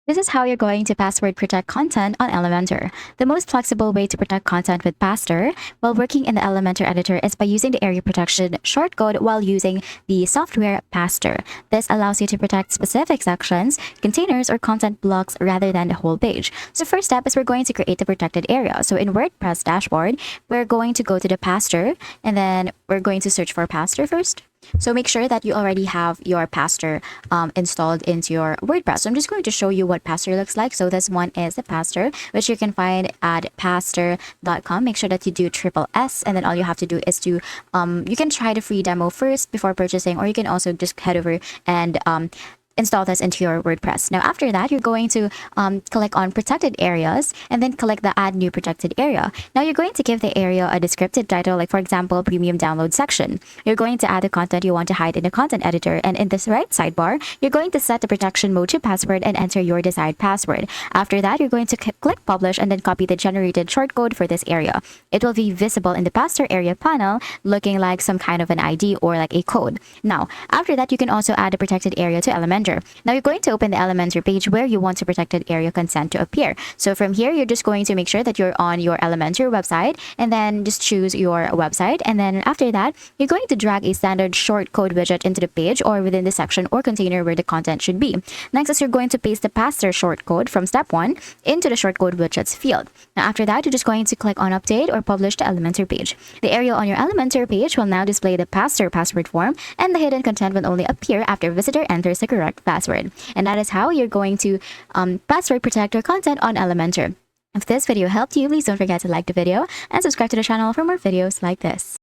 This is how you're going to password protect content on Elementor. The most flexible way to protect content with Pastor while working in the Elementor editor is by using the area protection shortcode while using the software Pastor. This allows you to protect specific sections, containers, or content blocks rather than the whole page. So first step is we're going to create the protected area. So in WordPress dashboard, we're going to go to the Pastor and then we're going to search for Pastor first. So make sure that you already have your Pastor installed into your WordPress. So I'm just going to show you what Pastor looks like. So this one is the Pastor, which you can find at pastor.com. Make sure that you do triple S, and then all you have to do is to you can try the free demo first before purchasing, or you can also just head over and install this into your WordPress. Now, after that, you're going to click on protected areas and then click the add new protected area. Now, you're going to give the area a descriptive title, like for example, premium download section. You're going to add the content you want to hide in the content editor. And in this right sidebar, you're going to set the protection mode to password and enter your desired password. After that, you're going to click publish and then copy the generated shortcode for this area. It will be visible in the Pastor area panel, looking like some kind of an ID or like a code. Now, after that, you can also add a protected area to Elementor. Now you're going to open the Elementor page where you want the protected area consent to appear. So from here, you're just going to make sure that you're on your Elementor website and then just choose your website. And then after that, you're going to drag a standard shortcode widget into the page or within the section or container where the content should be. Next is you're going to paste the Pastor shortcode from step 1 into the shortcode widgets field. Now after that, you're just going to click on update or publish the Elementor page. The area on your Elementor page will now display the Pastor password form, and the hidden content will only appear after visitor enters the correct password. And that is how you're going to password protect your content on Elementor. If this video helped you, please don't forget to like the video and subscribe to the channel for more videos like this.